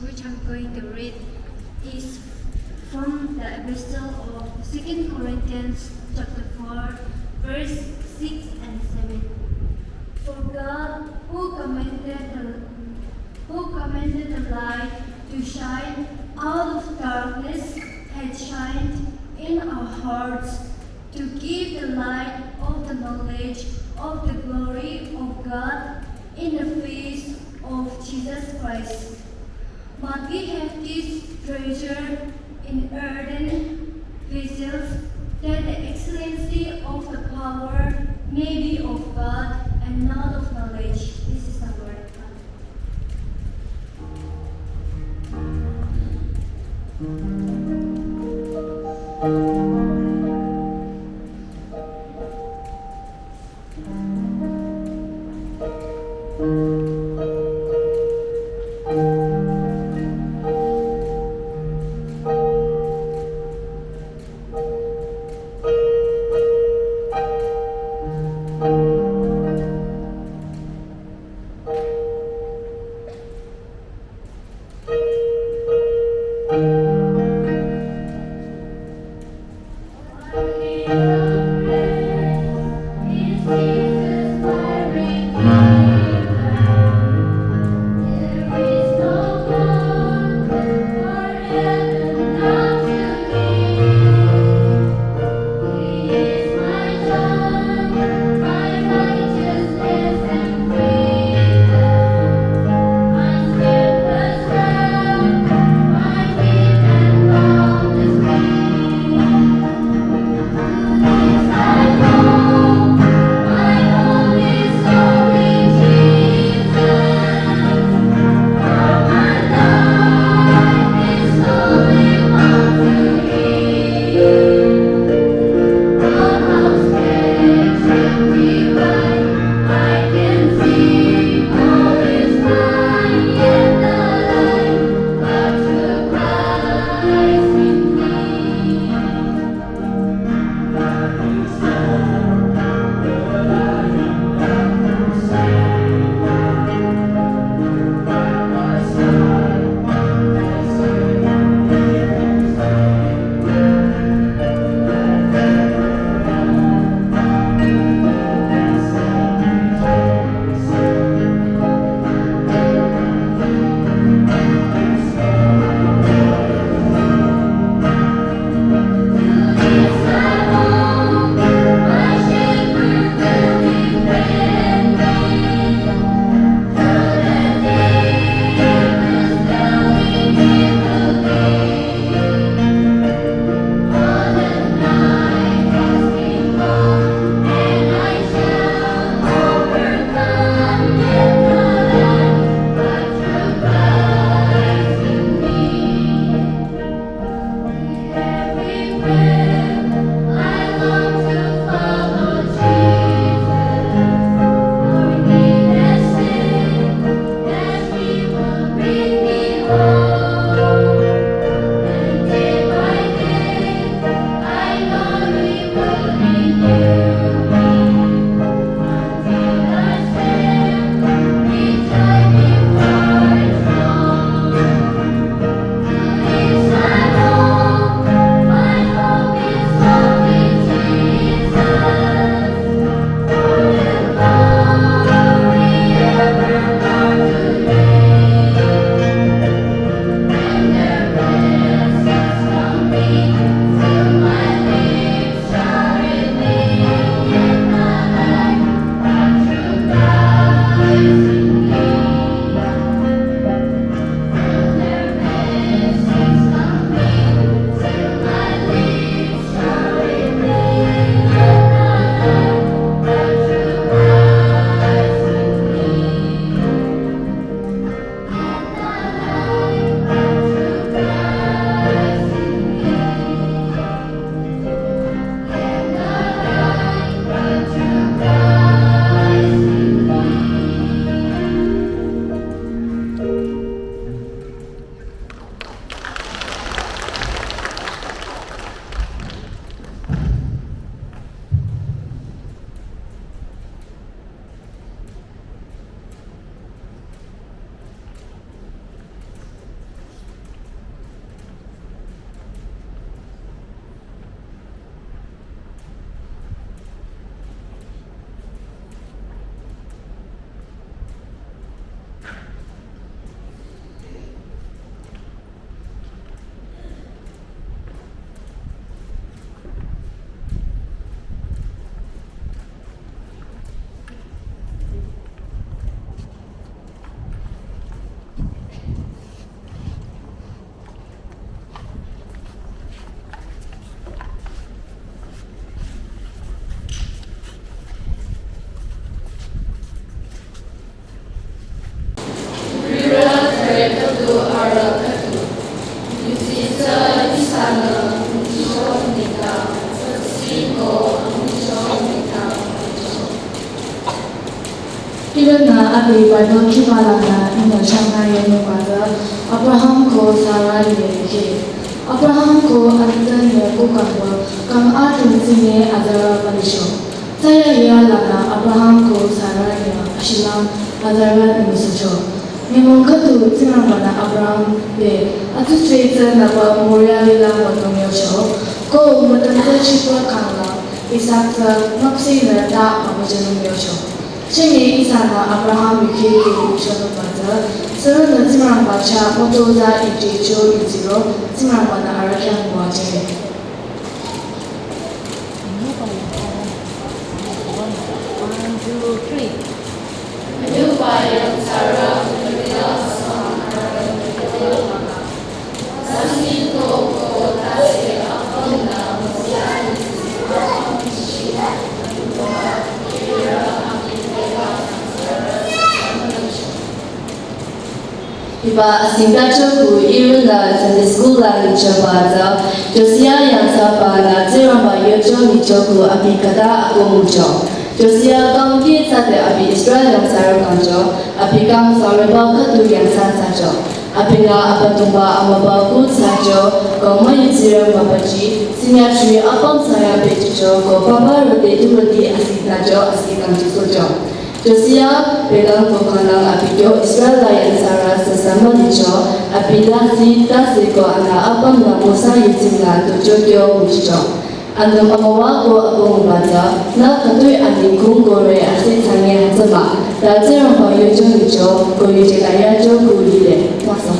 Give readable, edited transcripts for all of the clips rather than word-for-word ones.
which I'm going to read is from the epistle of 2 Corinthians chapter 4, verse 6 and 7. For God, who commanded the light to shine out of darkness, had shined in our hearts to give the light of the knowledge of the glory of God in the face of Jesus Christ. But we have this treasure in earthen vessels, that the excellency of the power may be of God and not of knowledge. This is the word of God. Ali Bible Kibalana in the Shanghai Mother, Abraham ko Sarah Yeke. Abraham ko Anthony Bukabo, Kam Atum Sine Azara Palisho. Saya Yalana, Abraham ko Sarah Ashilam Azara Musucho. Nimongatu Tinamana Abraham Be, Atutrata Naba Morialila Motomosho, Go Mutanta Chipa Kanga, Isaka Mopsina Da Amajan Yosho. Chingi Isana Abraham Yuki Shonopata, Sarana Timran Bacha, Motoza Ijicho Yuziro, Timramana Arakan Waje. 第八，新加州古伊伦的在 school 来的这把子，就是要养草把那自然把有种的照顾阿比卡达阿公木种，就是要讲给在的阿比 Israel 养草人讲种，阿比讲草人包克都养草草种，阿比那阿巴东巴阿么包库草种，讲么有自然把不吉，新加州阿帮草人被种，讲爸爸罗地土罗地阿西草种阿西讲就所种。就是要pegang pokoknya apido Israel yang sara sesama dijo apidasi dasi ko ana abang na musa yitinga tujo kyo mujo ando pamawa ko ako mubata na katoy ani kung gore asi tangya hatsama dati ang payojo nijo ko yujikaya jo kulile masa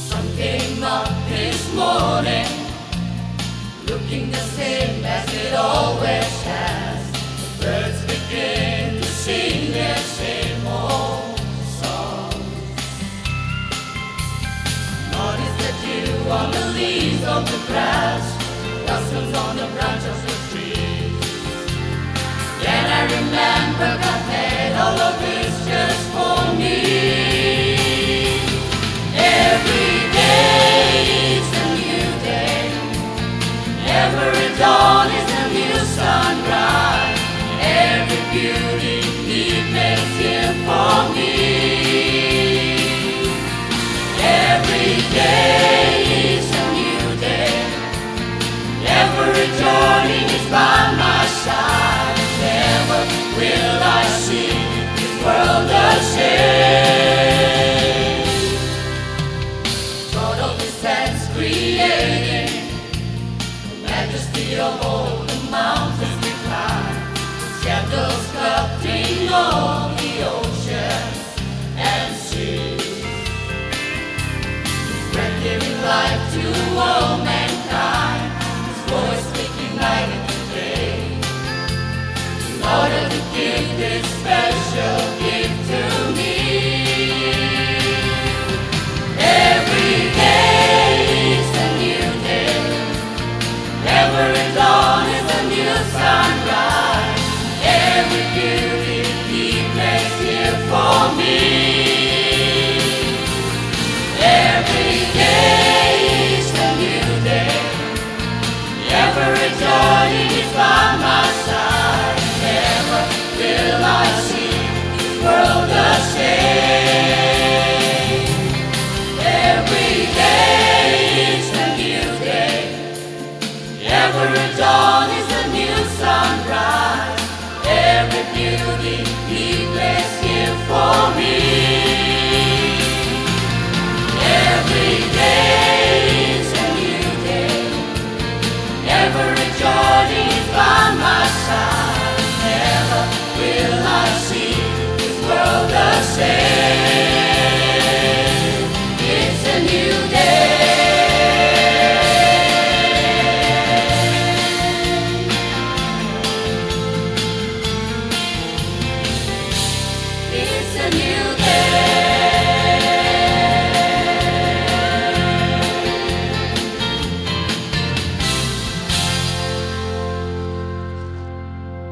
Sun came up this morning, looking the same as it always has. The birds begin to sing their same old song. Notice the dew on the leaves of the grass, blossoms on the branches of the trees. Then I remember